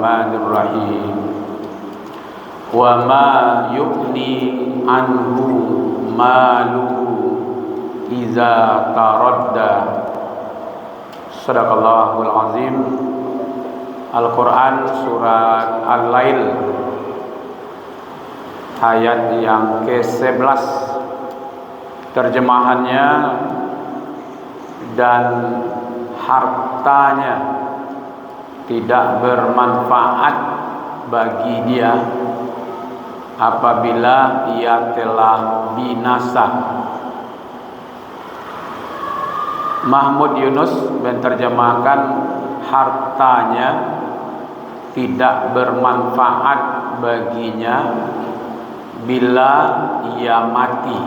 Bismillahirrahmanirrahim. Wa ma yughni anhu maluhu iza taradda. Shadaqallahul azim. Al-Quran surat Al-Lail ayat yang ke-11. Terjemahannya, dan hartanya tidak bermanfaat bagi dia apabila ia telah binasa. Mahmud Yunus menerjemahkan hartanya tidak bermanfaat baginya bila ia mati.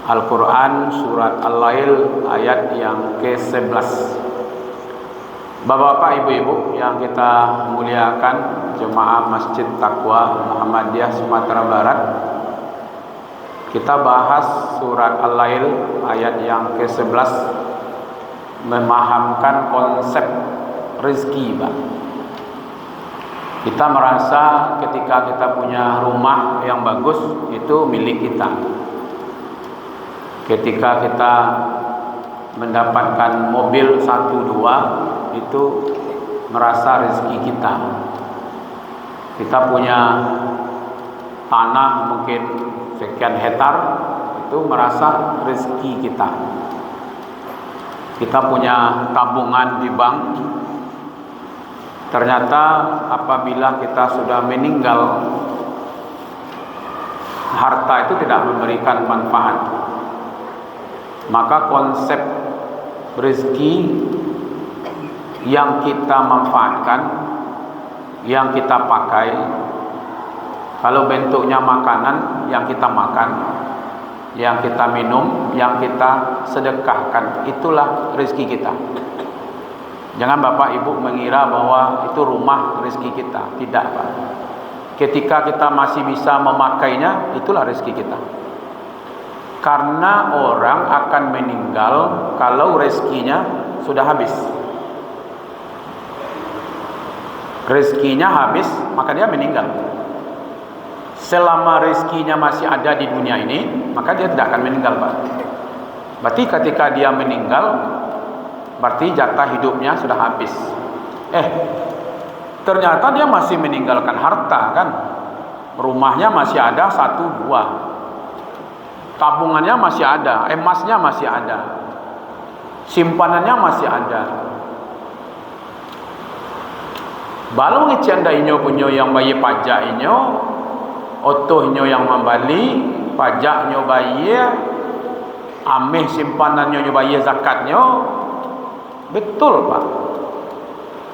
Al-Quran surat Al-Lail ayat yang ke-11. Bapak-bapak, ibu-ibu yang kita muliakan, jemaah Masjid Taqwa Muhammadiyah Sumatera Barat, kita bahas surat Al-Lail ayat yang ke-11, memahamkan konsep rezeki, Pak. Kita merasa ketika kita punya rumah yang bagus, itu milik kita. Ketika kita mendapatkan mobil 1-2, itu merasa rezeki kita. Kita punya tanah mungkin sekian hektar, itu merasa rezeki kita. Kita punya tabungan di bank. Ternyata apabila kita sudah meninggal, harta itu tidak memberikan manfaat. Maka konsep rezeki yang kita manfaatkan, yang kita pakai, kalau bentuknya makanan yang kita makan, yang kita minum, yang kita sedekahkan, itulah rezeki kita. Jangan Bapak Ibu mengira bahwa itu rumah rezeki kita. Tidak, Pak. Ketika kita masih bisa memakainya, itulah rezeki kita. Karena orang akan meninggal kalau rezekinya sudah habis. Rezekinya habis, maka dia meninggal. Selama rezekinya masih ada di dunia ini, maka dia tidak akan meninggal, Pak. Berarti ketika dia meninggal, berarti jatah hidupnya sudah habis. Ternyata dia masih meninggalkan harta, kan? Rumahnya masih ada 1-2, tabungannya masih ada, emasnya masih ada, simpanannya masih ada. Balu ngecanda inyo punyo yang bayi pajak inyo, otoh inyo yang membali, pajak inyo bayar, ameh simpanannya inyo bayar zakatnya. Betul, Pak.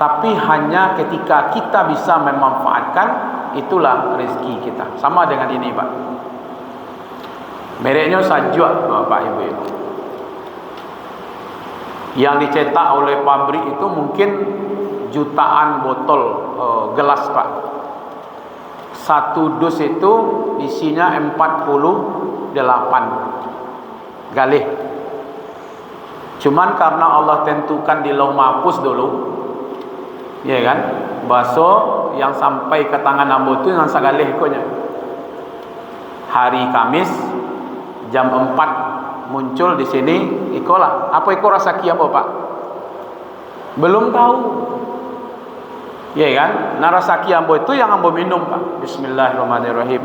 Tapi hanya ketika kita bisa memanfaatkan, itulah rezeki kita. Sama dengan ini, Pak. Mereknya Sajwa, Bapak Ibu. Yang dicetak oleh pabrik itu mungkin jutaan botol gelas, Pak. Satu dus itu isinya 48 galih. Cuman karena Allah tentukan di Lauh Mahfuz dulu, ya kan, bakso yang sampai ke tangan ambo itu yang sagalih ikutnya. Hari Kamis jam 4 muncul di sini, ikolah. Apa iko rasa apa, Pak? Belum tahu. Ya kan? Narasaki ambo itu yang ambo minum, Pak. Bismillahirrahmanirrahim.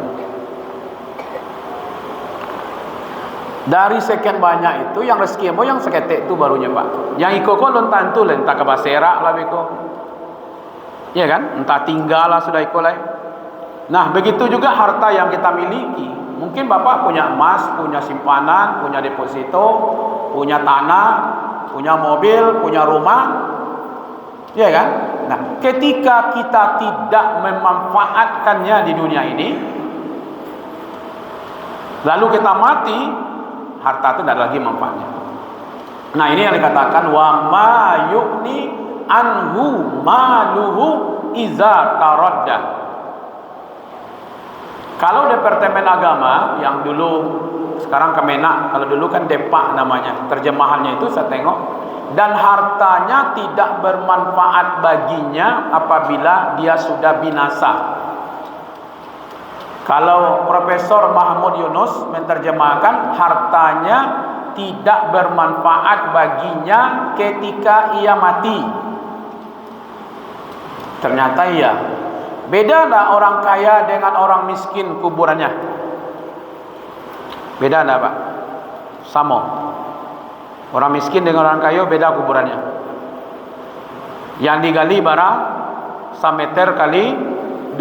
Dari sekian banyak itu, yang rezeki ambo yang seketek itu barunya, Pak. Yang iko kok lontan tu entah ke basera lah beko. Ya kan? Entah tinggal lah sudah iko lah. Nah, begitu juga harta yang kita miliki. Mungkin Bapak punya emas, punya simpanan, punya deposito, punya tanah, punya mobil, punya rumah. Ya kan? Nah, ketika kita tidak memanfaatkannya di dunia ini, lalu kita mati, harta itu tidak ada lagi manfaatnya. Nah, ini yang dikatakan wa ma yughni anhu maluhu iza taradda. Kalau Departemen Agama yang dulu, sekarang Kemenak, kalau dulu kan Depak namanya, terjemahannya itu saya tengok dan hartanya tidak bermanfaat baginya apabila dia sudah binasa. Kalau Profesor Mahmud Yunus menerjemahkan, hartanya tidak bermanfaat baginya ketika ia mati. Ternyata iya. Beda enggak orang kaya dengan orang miskin kuburannya? Beda enggak, Pak? Sama. Orang miskin dengan orang kaya beda kuburannya. Yang digali barang 1 meter kali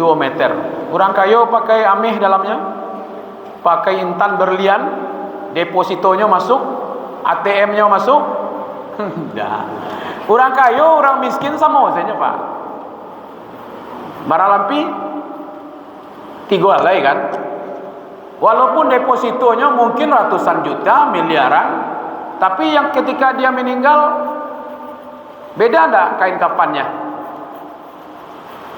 2 meter. Orang kaya pakai amih dalamnya, pakai intan berlian, depositonya masuk, ATM-nya masuk. Dah. Orang kaya, orang miskin sama saja, Pak. Barang lampi 3 alai kan. Walaupun depositonya mungkin ratusan juta, miliaran, tapi yang ketika dia meninggal, beda enggak kain kafannya?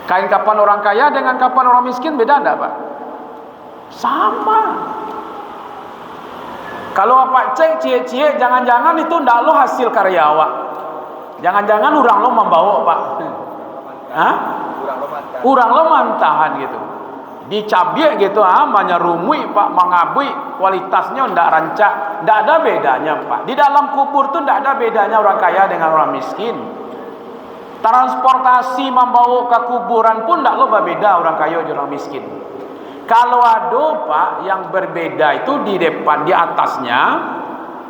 Kain kafan orang kaya dengan kafan orang miskin beda enggak, Pak? Sama. Kalau Pak cek cie-cie, jangan-jangan itu ndak lo hasil karya awak. Jangan-jangan urang lo membawa, Pak. Hah? Urang lo mantahan gitu. Dicabiak gitu, menyerumui, Pak, mengabui, kualitasnya ndak rancak, ndak ada bedanya, Pak. Di dalam kubur tuh ndak ada bedanya orang kaya dengan orang miskin. Transportasi membawa ke kuburan pun ndak lo beda orang kaya dan orang miskin. Kalau ada, Pak, yang berbeda itu di depan, di atasnya,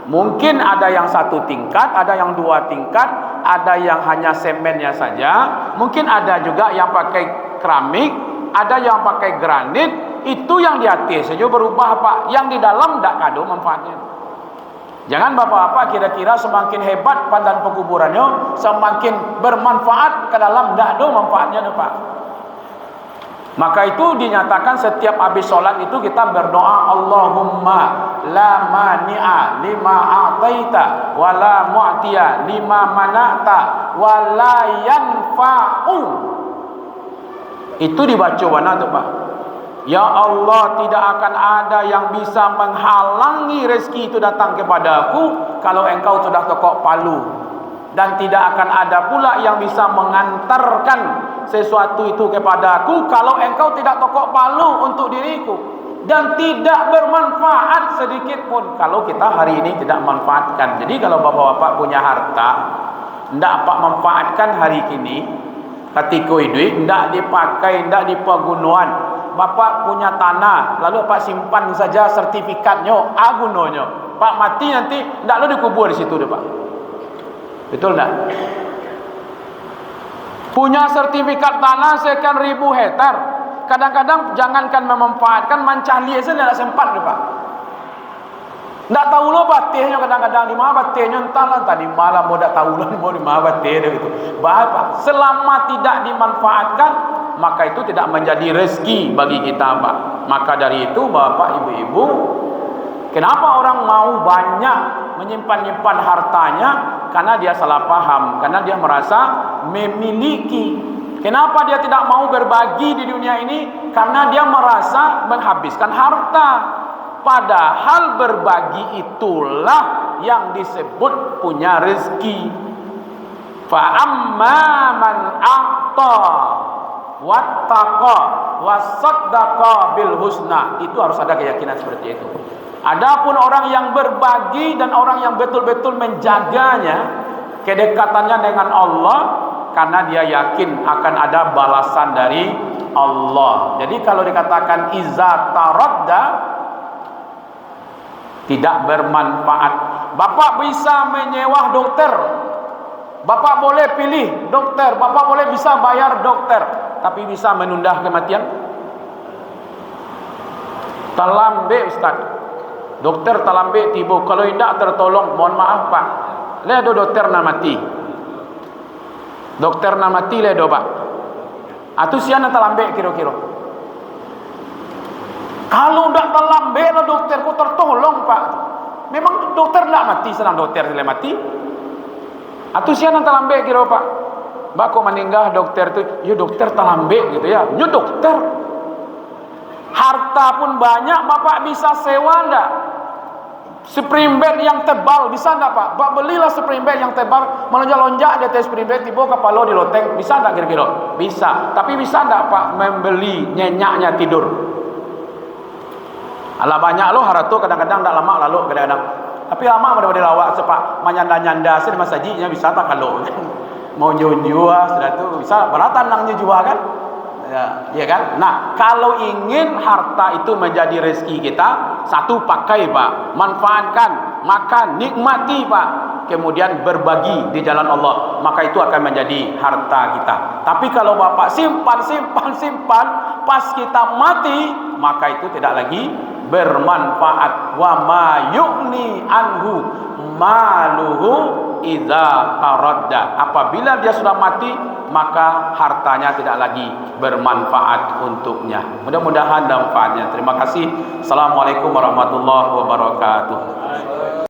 mungkin ada yang 1 tingkat, ada yang 2 tingkat, ada yang hanya semennya saja, mungkin ada juga yang pakai keramik, ada yang pakai granit. Itu yang di atas saja berubah, Pak. Yang di dalam ndak kado manfaatnya. Jangan bapak-bapak kira-kira semakin hebat pandan pekuburannya, semakin bermanfaat ke dalam, ndak ada manfaatnya, Pak. Maka itu dinyatakan setiap habis sholat itu kita berdoa, Allahumma la mani'a lima a'taita wa la mu'tiya lima mana'ta wa la yanfa'u. Itu dibaca mana tuh, Pak? Ya Allah, tidak akan ada yang bisa menghalangi rezeki itu datang kepadaku kalau engkau sudah ketok palu, dan tidak akan ada pula yang bisa mengantarkan sesuatu itu kepadaku kalau engkau tidak ketok palu untuk diriku, dan tidak bermanfaat sedikit pun kalau kita hari ini tidak manfaatkan. Jadi kalau bapak-bapak punya harta, tidak apa manfaatkan hari ini, ketika hidup tidak dipakai, tidak dipagunuan. Bapak punya tanah, lalu Pak simpan saja sertifikatnya, gunanya. Pak mati nanti tidak lo dikubur di situ deh, Pak. Betul tak? Punya sertifikat tanah sekian ribu hektar, kadang-kadang jangankan memanfaatkan, mancali saja tidak sempat deh, Pak. Tidak tahu lo batihnya, kadang-kadang di mana batihnya, entahlah tadi malam mau tak tahu lo mau di mana batihnya gitu. Bapak, selama tidak dimanfaatkan, maka itu tidak menjadi rezeki bagi kita, Pak. Maka dari itu, Bapak, Ibu-ibu, kenapa orang mau banyak menyimpan-nyimpan hartanya? Karena dia salah paham, karena dia merasa memiliki. Kenapa dia tidak mau berbagi di dunia ini? Karena dia merasa menghabiskan harta. Padahal berbagi itulah yang disebut punya rezeki. Fa amma man a'ta wattaqa wasaddaqa bil husna. Itu harus ada keyakinan seperti itu. Adapun orang yang berbagi dan orang yang betul-betul menjaganya kedekatannya dengan Allah, karena dia yakin akan ada balasan dari Allah. Jadi kalau dikatakan iza taradda, tidak bermanfaat. Bapak bisa menyewa dokter, Bapak boleh pilih dokter, Bapak boleh bisa bayar dokter, tapi bisa menunda kematian? Talambe, Ustaz. Dokter talambe tiba, kalau tidak tertolong, mohon maaf, Pak. Ledo dokter na mati. Dokter na mati ledo, Pak. Atu siana talambe kira-kira. Kalau tidak terlambat lah dokter, kok tertolong, Pak. Memang dokter tidak mati, senang dokter tidak mati. Atau siapa yang terlambat kira, Pak? Mbak kok meninggal dokter itu, ya dokter terlambat gitu ya. Ya dokter. Harta pun banyak, Bapak bisa sewa enggak? Spring bed yang tebal, bisa enggak Pak? Pak belilah spring bed yang tebal, melonjak-lonjak di atas spring bed, tiba kepala di loteng, bisa enggak kira-kira? Bisa. Tapi bisa enggak Pak membeli nyenyaknya tidur? Alah banyak loh haratu kadang-kadang enggak lama lalu kadang-kadang. Tapi lama pada lawak sepak menyanda-nyanda sih masajinya bisa tak kalau mau jua sudah tu bisa beratan nangnya jua kan? Ya kan? Nah, kalau ingin harta itu menjadi rezeki kita, satu pakai Pak, manfaatkan, makan, nikmati Pak, kemudian berbagi di jalan Allah, maka itu akan menjadi harta kita. Tapi kalau Bapak simpan, pas kita mati, maka itu tidak lagi bermanfaat. Wa ma yu'ni anhu maluhu idza taradda. Apabila dia sudah mati, maka hartanya tidak lagi bermanfaat untuknya. Mudah-mudahan manfaatnya. Terima kasih. Assalamualaikum warahmatullahi wabarakatuh.